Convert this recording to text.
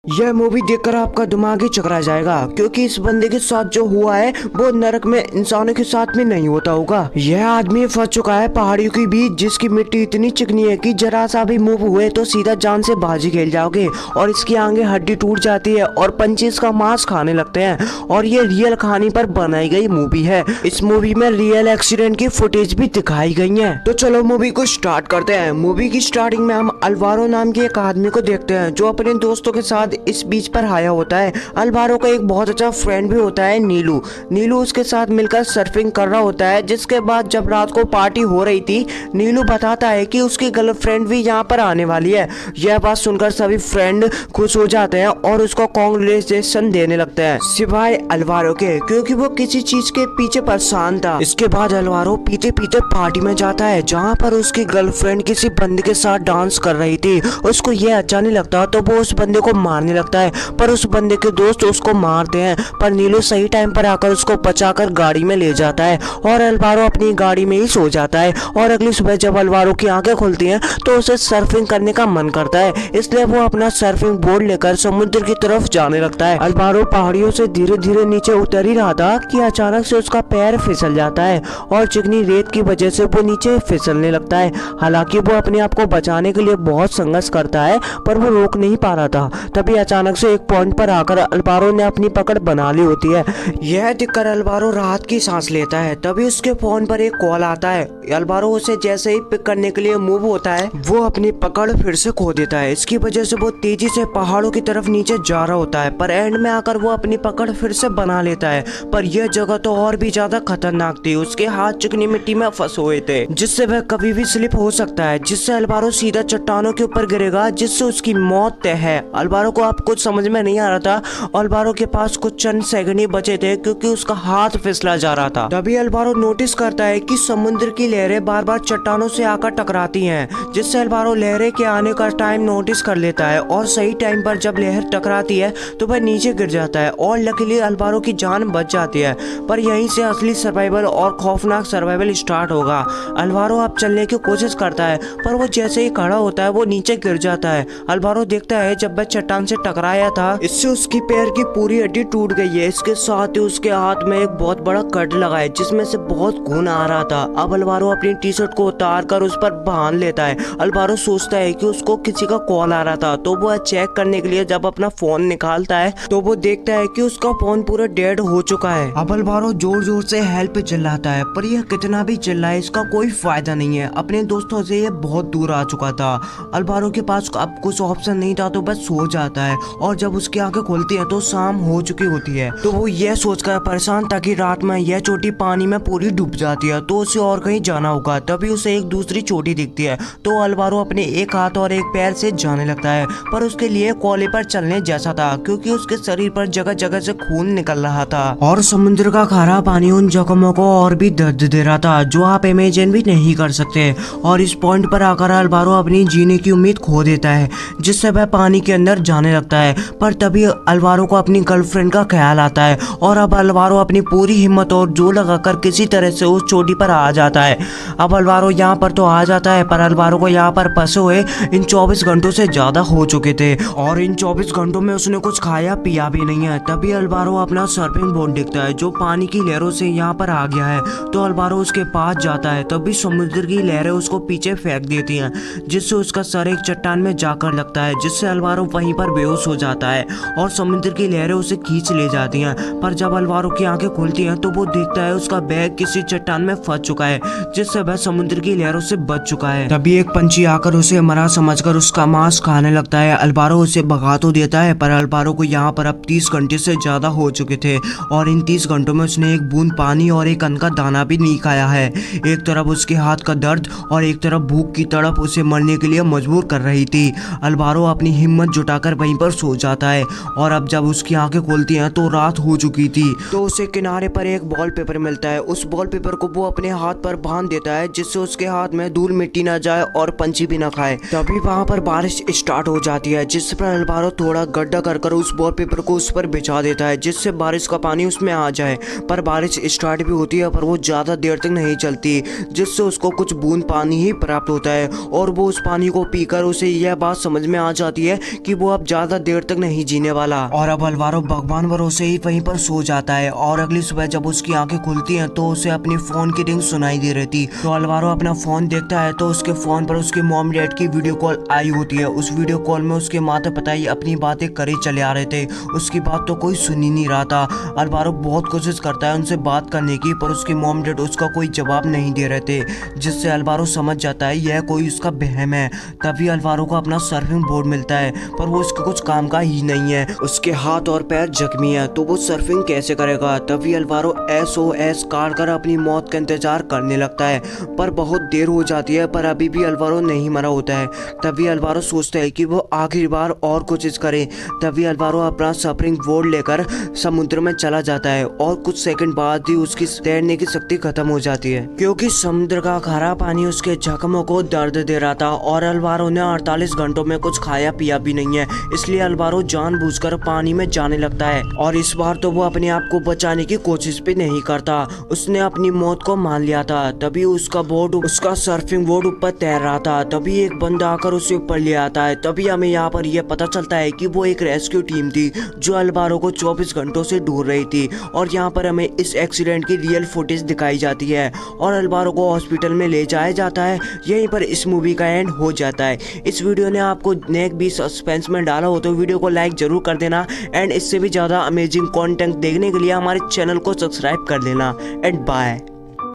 यह मूवी देखकर आपका दिमाग ही चकरा जाएगा, क्योंकि इस बंदे के साथ जो हुआ है वो नरक में इंसानों के साथ में नहीं होता होगा। यह आदमी फंस चुका है पहाड़ियों के बीच, जिसकी मिट्टी इतनी चिकनी है कि जरा सा भी मूव हुए तो सीधा जान से बाजी खेल जाओगे और इसकी आगे हड्डी टूट जाती है और पंछी इसका मांस खाने लगते हैं। और ये रियल कहानी पर बनाई गई मूवी है। इस मूवी में रियल एक्सीडेंट की फुटेज भी दिखाई गई है। तो चलो मूवी को स्टार्ट करते हैं। मूवी की स्टार्टिंग में हम अल्वारो नाम के एक आदमी को देखते हैं जो अपने दोस्तों के साथ इस बीच पर आया होता है। अल्वारो का एक बहुत अच्छा फ्रेंड भी होता है नीलू। नीलू उसके साथ मिलकर सर्फिंग कर रहा होता है। जिसके बाद जब रात को पार्टी हो रही थी, नीलू बताता है कि उसकी गर्लफ्रेंड भी यहाँ पर आने वाली है। यह बात सुनकर सभी फ्रेंड खुश हो जाते हैं और उसको कांग्रेचुलेशन देने लगते हैं, सिवाय अल्वारो के, क्योंकि वो किसी चीज के पीछे परेशान था। इसके बाद अल्वारो पीते पीते पार्टी में जाता है जहाँ पर उसकी गर्लफ्रेंड किसी बंदे के साथ डांस कर रही थी। उसको यह अच्छा नहीं लगता तो वो उस बंदे को मारने लगता है, पर उस बंदे के दोस्त उसको मारते हैं। पर नीलू सही टाइम पर आकर उसको बचाकर गाड़ी में ले जाता है और अल्वारो अपनी गाड़ी में ही सो जाता है। और अगली सुबह जब अल्वारो की आंखें खुलती हैं तो उसे सर्फिंग करने का मन करता है, इसलिए वो अपना सर्फिंग बोर्ड लेकर समुद्र की तरफ जाने लगता है। अल्वारो पहाड़ियों से धीरे धीरे नीचे उतर ही रहा था कि अचानक से उसका पैर फिसल जाता है और चिकनी रेत की वजह से वो नीचे फिसलने लगता है। हालांकि वो अपने आप को बचाने के लिए बहुत संघर्ष करता है, पर वो रोक नहीं पा रहा था। तभी अचानक से एक पॉइंट पर आकर अल्वारो ने अपनी पकड़ बना ली होती है। यह देखकर अल्वारो राहत की सांस लेता है। तभी उसके फोन पर एक कॉल आता है। अल्वारो उसे जैसे ही पिक करने के लिए मूव होता है, वो अपनी पकड़ फिर से खो देता है। इसकी वजह से वो तेजी से पहाड़ों की तरफ नीचे जा रहा होता है, पर एंड में आकर वो अपनी पकड़ फिर से बना लेता है। पर यह जगह तो और भी ज्यादा खतरनाक थी। उसके हाथ चिकनी मिट्टी में फंसे हुए थे, जिससे वह कभी भी स्लिप हो सकता है, जिससे अल्वारो सीधा चट्टानों के ऊपर गिरेगा, जिससे उसकी मौत तय है। अल्वारो को अब कुछ समझ में नहीं आ रहा था। अल्वारो के पास कुछ चंद सेकंड ही बचे थे क्योंकि उसका हाथ फिसला जा रहा था। तभी अल्वारो नोटिस करता है कि समुद्र की लहरें बार बार चट्टानों से आकर टकराती हैं, जिससे अल्वारो लहरें के आने का टाइम नोटिस कर लेता है और सही टाइम पर जब लहर टकराती है तो वह नीचे गिर जाता है और लकीली अल्वारो की जान बच जाती है। पर यहीं से असली सर्वाइवल और खौफनाक सर्वाइवल स्टार्ट होगा। अल्वारो अब चलने की कोशिश करता है, पर वो जैसे ही खड़ा होता है वो नीचे गिर जाता है। अल्वारो देखता है जब वह चट्टान से टकराया था, इससे उसकी पैर की पूरी हड्डी टूट गई है। इसके साथ ही उसके हाथ में एक बहुत बड़ा कट लगा है, जिसमें से बहुत खून आ रहा था। अब अल्वारो अपनी टी शर्ट को उतार कर उस पर बांध लेता है। अल्वारो सोचता है कि उसको किसी का कॉल आ रहा था, तो वो चेक करने के लिए जब अपना फोन निकालता है तो वो देखता है कि उसका फोन पूरा डेड हो चुका है। अब अल्वारो जोर जोर से हेल्प चिल्लाता है, पर यह कितना भी चिल्लाए इसका कोई फायदा नहीं है। अपने दोस्तों से ये बहुत दूर आ चुका था। अल्वारो के पास अब कुछ ऑप्शन नहीं था, तो बस सो जाता है। और जब उसकी आंखें खुलती है तो शाम हो चुकी होती है। तो वो यह सोचकर परेशान था कि रात में यह चोटी पानी में पूरी डूब जाती है, तो उसे और कहीं जाना होगा। तभी उसे एक दूसरी चोटी दिखती है, तो अल्वारो अपने एक हाथ और एक पैर से जाने लगता है, पर उसके लिए कोले पर चलने जैसा था, क्योंकि उसके शरीर पर जगह जगह से खून निकल रहा था और समुद्र का खारा पानी उन जख्मों को और भी दर्द दे रहा था, जो आप इमेजिन भी नहीं कर सकते। और इस पॉइंट पर आकर अल्वारो अपनी जीने की उम्मीद खो देता है, जिससे वह पानी के अंदर जाने लगता है। पर तभी अल्वारो को अपनी गर्लफ्रेंड का ख्याल आता है और अब अल्वारो अपनी पूरी हिम्मत और जोर लगाकर किसी तरह से उस चोटी पर आ जाता है। अब अल्वारो यहाँ पर तो आ जाता है, पर अल्वारो को यहाँ पर फंसे हुए इन 24 घंटों से ज्यादा हो चुके थे और इन 24 घंटों में उसने कुछ खाया पिया भी नहीं है। तभी अल्वारो अपना सर्फिंग बोर्ड दिखता है जो पानी की लहरों से यहाँ पर आ गया है, तो अल्वारो उसके पास जाता है। तभी समुद्र की लहरें उसको पीछे फेंक देती हैं, जिससे उसका सर एक चट्टान में जाकर लगता है, जिससे अल्वारो वहीं पर बेहोश हो जाता है और समुद्र की लहरें उसे खींच ले जाती हैं। पर जब अल्वारो की आंखें खुलती हैं तो वो देखता है उसका बैग किसी चट्टान में फंस चुका है, जिससे वह समुद्र की लहरों से बच चुका है। तभी एक पंछी आकर उसे मरा समझकर उसका मांस खाने लगता है। अल्वारो उसे भगा तो देता है, पर अल्वारो को यहाँ पर अब 30 घंटे से ज्यादा हो चुके थे और इन 30 घंटों में उसने एक बूंद पानी और एक अन्न का दाना भी नहीं खाया है। एक तरफ उसके हाथ का दर्द और एक तरफ भूख की तड़प उसे मरने के लिए मजबूर कर रही थी। अल्वारो अपनी हिम्मत जुटाकर वहीं पर सो जाता है और अब जब उसकी आंखें खोलती हैं तो रात हो चुकी थी। तो उसे किनारे पर एक बॉल पेपर मिलता है। उस बॉल पेपर को वो अपने हाथ पर बांध देता है, जिससे उसके हाथ में धूल मिट्टी ना जाए और पंछी भी ना खाए। तभी वहाँ पर बारिश स्टार्ट हो जाती है, जिस पर अल्वारो थोड़ा गड्ढा कर उस बॉल पेपर को उस पर बिछा देता है, जिससे बारिश का पानी उसमें आ जाए। पर बारिश स्टार्ट भी होती है, पर वो ज्यादा देर तक नहीं चलती, जिससे उसको कुछ बूंद पानी ही प्राप्त होता है और वो उस पानी को पीकर उसे यह बात समझ में आ जाती है कि वो अब ज्यादा देर तक नहीं जीने वाला। और अब अल्वारो भगवान भरोसे ही वहीं पर सो जाता है और अगली सुबह जब उसकी आंखें खुलती हैं तो उसे अपनी फोन की रिंग सुनाई दे रही थी। तो अल्वारो अपना फोन देखता है तो उसके फोन पर उसके मॉम डैड की वीडियो कॉल आई होती है। उस वीडियो कॉल में उसके माता पिता ही अपनी बातें करे चले आ रहे थे, उसकी बात तो कोई सुन ही नहीं रहा था। अल्वारो बहुत कोशिश करता है उनसे बात करने की, पर उसके मॉम डैड उसका कोई जवाब नहीं दे रहे थे, जिससे अल्वारो समझ जाता है यह कोई उसका वहम है। तभी अल्वारो को अपना सर्फिंग बोर्ड मिलता है, पर वो इसके कुछ काम का ही नहीं है। उसके हाथ और पैर जख्मी है तो वो सर्फिंग कैसे करेगा। तभी अल्वारो SOS काट कर अपनी मौत का इंतजार करने लगता है, पर बहुत देर हो जाती है, पर अभी भी अल्वारो नहीं मरा होता है। तभी अल्वारो सोचता है कि वो आखिरी बार और कोशिश करे। तभी अल्वारो अपना सर्फिंग बोर्ड लेकर समुद्र में चला जाता है और कुछ सेकंड बाद ही उसकी तैरने की शक्ति खत्म हो जाती है, क्योंकि समुद्र का खारा पानी उसके जख्मों को दर्द दे रहा था और अल्वारो ने 48 घंटों में कुछ खाया पिया भी नहीं है। इसलिए अल्वारो जानबूझकर पानी में जाने लगता है और इस बार तो वो अपने आप को बचाने की कोशिश भी नहीं करता, उसने अपनी मौत को मान लिया था। तभी उसका सर्फिंग बोर्ड ऊपर तैर रहा था। तभी एक बंदा आकर उसे ऊपर ले आता है। तभी हमें यहाँ पर यह पता चलता है कि वो एक रेस्क्यू टीम थी जो अल्वारो को 24 घंटों से ढूंढ रही थी। और यहाँ पर हमें इस एक्सीडेंट की रियल फुटेज दिखाई जाती है और अल्वारो को हॉस्पिटल में ले जाया जाता है। यहीं पर इस मूवी का एंड हो जाता है। इस वीडियो ने आपको नेक भी सस्पेंस में डाला हो तो वीडियो को लाइक जरूर कर देना एंड इससे भी ज़्यादा अमेजिंग कंटेंट देखने के लिए हमारे चैनल को सब्सक्राइब कर लेना एंड बाय।